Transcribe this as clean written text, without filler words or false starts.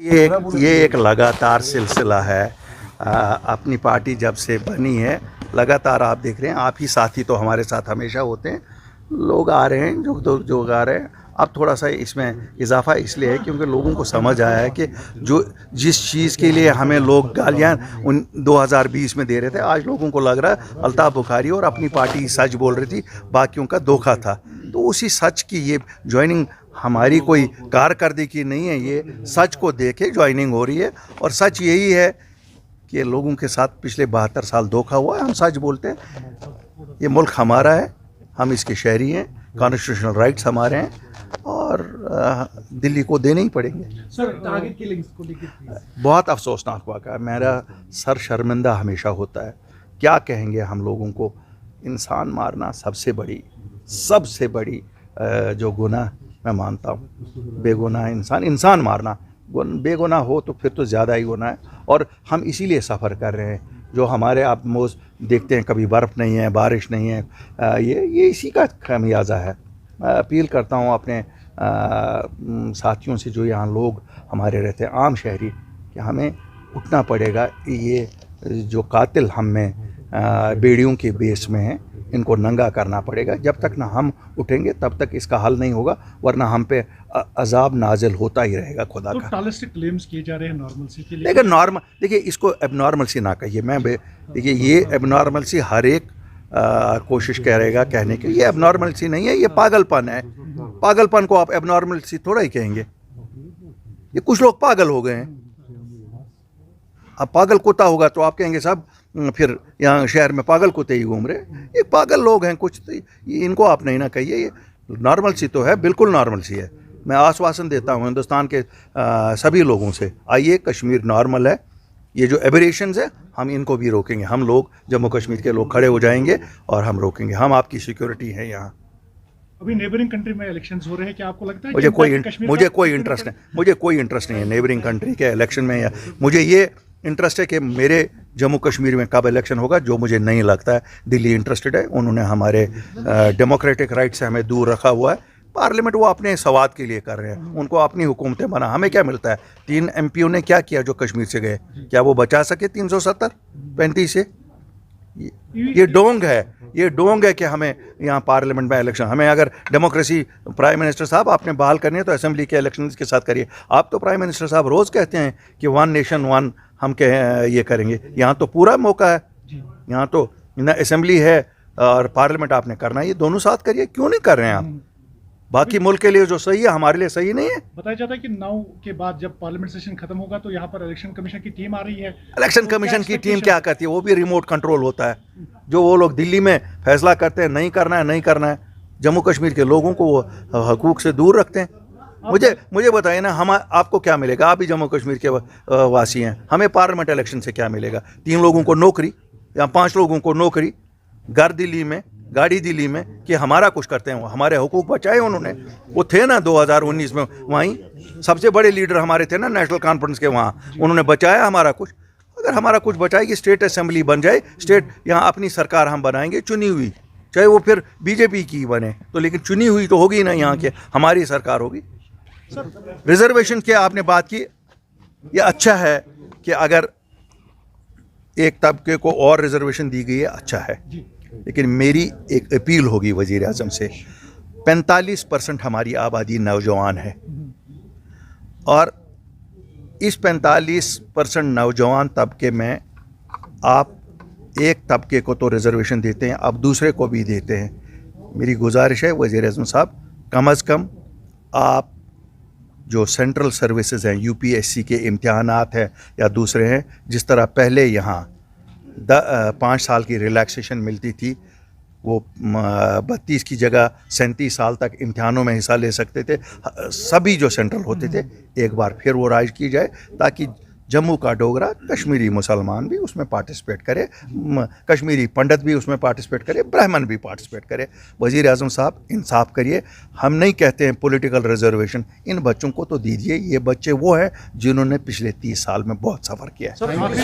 ये एक लगातार सिलसिला है। अपनी पार्टी जब से बनी है लगातार आप देख रहे हैं, आप ही साथी तो हमारे साथ हमेशा होते हैं। लोग आ रहे हैं जो आ रहे हैं। अब थोड़ा सा इसमें इजाफा इसलिए है क्योंकि लोगों को समझ आया है कि जो जिस चीज़ के लिए हमें लोग गालियाँ 2020 में दे रहे थे, आज लोगों को लग रहा है अल्ताफ बुखारी और अपनी पार्टी सच बोल रही थी, बाकियों का धोखा था। तो उसी सच की ये ज्वाइनिंग हमारी कोई कारकर्दगी नहीं है, ये सच को देखे ज्वाइनिंग हो रही है। और सच यही है कि लोगों के साथ पिछले 72 साल धोखा हुआ है। हम सच बोलते हैं, ये मुल्क हमारा है, हम इसके शहरी हैं, कॉन्स्टिट्यूशनल राइट्स हमारे हैं और दिल्ली को देने ही पड़ेंगे। सर, टारगेट किलिंग्स को लेकर बहुत अफसोसनाक वाक़ा है। मेरा सर शर्मिंदा हमेशा होता है। क्या कहेंगे हम लोगों को, इंसान मारना सबसे बड़ी जो गुनाह मैं मानता हूँ। बेगुनाह इंसान मारना बेगुनाह हो तो फिर तो ज़्यादा ही गुनाह है। और हम इसीलिए सफ़र कर रहे हैं। जो हमारे आप मोज देखते हैं, कभी बर्फ़ नहीं है, बारिश नहीं है, ये इसी का खामियाजा है। मैं अपील करता हूँ अपने साथियों से जो यहाँ लोग हमारे रहते हैं, आम शहरी, कि हमें उठना पड़ेगा। ये जो कातिल हम में बेड़ियों के बेस में हैं, इनको नंगा करना पड़ेगा। जब तक ना हम उठेंगे तब तक इसका हल नहीं होगा, वरना हम पे अजाब नाजिल होता ही रहेगा खुदा का। टॉलिस्टिक क्लेम्स किए जा रहे हैं नॉर्मलसी के लिए। लेकिन देखिए, इसको एबनॉर्मलसी ना कहिए। देखिए, ये एबनॉर्मलसी हर एक कोशिश करेगा कहने के लिए। ये एबनॉर्मलसी नहीं है, ये पागलपन है। पागलपन को आप एबनॉर्मलसी थोड़ा ही कहेंगे। ये कुछ लोग पागल हो गए हैं। अब पागल कुत्ता होगा तो आप कहेंगे सब फिर यहाँ शहर में पागल कुत्ते ही घूम रहे। ये पागल लोग हैं कुछ, इनको आप नहीं ना कहिए। ये नॉर्मलसी तो है, बिल्कुल नॉर्मलसी है। मैं आश्वासन देता हूँ हिंदुस्तान के सभी लोगों से, आइए, कश्मीर नॉर्मल है। ये जो एबरेशंस है हम इनको भी रोकेंगे। हम लोग जम्मू कश्मीर के लोग खड़े हो जाएंगे और हम रोकेंगे। हम आपकी सिक्योरिटी है यहाँ। अभी नेबरिंग कंट्री में इलेक्शंस हो रहे हैं, क्या आपको लगता है मुझे कोई इंटरेस्ट नहीं है नेबरिंग कंट्री के इलेक्शन में। या मुझे ये इंटरेस्ट है कि मेरे जम्मू कश्मीर में कब इलेक्शन होगा, जो मुझे नहीं लगता है। दिल्ली इंटरेस्टेड है, उन्होंने हमारे डेमोक्रेटिक राइट से हमें दूर रखा हुआ है। पार्लियामेंट वो अपने सवाद के लिए कर रहे हैं, उनको अपनी हुकूमतें बना। हमें क्या मिलता है? 3 MPओं ने क्या किया जो कश्मीर से गए? क्या वो बचा सके 335 से? ये डोंग है कि हमें यहाँ पार्लियामेंट में इलेक्शन, हमें अगर डेमोक्रेसी प्राइम मिनिस्टर साहब आपने बहाल करनी है तो असेंबली के इलेक्शन के साथ करिए। आप तो प्राइम मिनिस्टर साहब रोज़ कहते हैं कि 1 नेशन 1 हम ये करेंगे। यहाँ तो पूरा मौका है, यहाँ तो ना असेंबली है और पार्लियामेंट आपने करना है। ये दोनों साथ करिए। क्यों नहीं कर रहे हैं आप? बाकी मुल्क के लिए जो सही है हमारे लिए सही नहीं है। बताया जाता है कि 9 के बाद जब पार्लियामेंट सेशन खत्म होगा तो यहाँ पर इलेक्शन कमीशन की टीम आ रही है। इलेक्शन कमीशन की टीम क्या करती है? वो भी रिमोट कंट्रोल होता है। जो वो लोग दिल्ली में फैसला करते हैं नहीं करना है, जम्मू कश्मीर के लोगों को वो हकूक से दूर रखते हैं। मुझे बताइए ना, हम आपको क्या मिलेगा? आप ही जम्मू कश्मीर के वासी हैं। हमें पार्लियामेंट इलेक्शन से क्या मिलेगा? 3 लोगों को नौकरी या 5 लोगों को नौकरी, घर दिल्ली में, गाड़ी दिल्ली में, कि हमारा कुछ करते हैं। वो हमारे हुकूक बचाए उन्होंने। वो थे ना 2019 में वहीं सबसे बड़े लीडर हमारे थे ना नेशनल कॉन्फ्रेंस के, वहाँ उन्होंने बचाया हमारा कुछ। अगर हमारा कुछ बचाएगी, स्टेट असेंबली बन जाए, स्टेट यहाँ अपनी सरकार हम बनाएंगे चुनी हुई, चाहे वो फिर बीजेपी की बने तो, लेकिन चुनी हुई तो होगी ना यहाँ के, हमारी सरकार होगी। रिजर्वेशन की आपने बात की, ये अच्छा है कि अगर एक तबके को और रिजर्वेशन दी गई है, अच्छा है। लेकिन मेरी एक अपील होगी वज़ीर आज़म से, 45% हमारी आबादी नौजवान है और इस 45% नौजवान तबके में आप एक तबके को तो रिजर्वेशन देते हैं, अब दूसरे को भी देते हैं। मेरी गुजारिश है वज़ीर आज़म साहब, कम अज़ कम आप जो सेंट्रल सर्विसेज हैं, UPSC के इम्तिहानात हैं या दूसरे हैं, जिस तरह पहले यहाँ 5 साल की रिलैक्सेशन मिलती थी, वो 32 की जगह 37 साल तक इम्तिहानों में हिस्सा ले सकते थे सभी जो सेंट्रल होते थे। एक बार फिर वो राइज की जाए ताकि जम्मू का डोगरा, कश्मीरी मुसलमान भी उसमें पार्टिसिपेट करे, कश्मीरी पंडित भी उसमें पार्टिसिपेट करे, ब्राह्मण भी पार्टिसिपेट करे। वज़ीर आज़म साहब इंसाफ करिए। हम नहीं कहते हैं पॉलिटिकल रिजर्वेशन, इन बच्चों को तो दीजिए। ये बच्चे वो हैं जिन्होंने पिछले 30 साल में बहुत सफ़र किया है।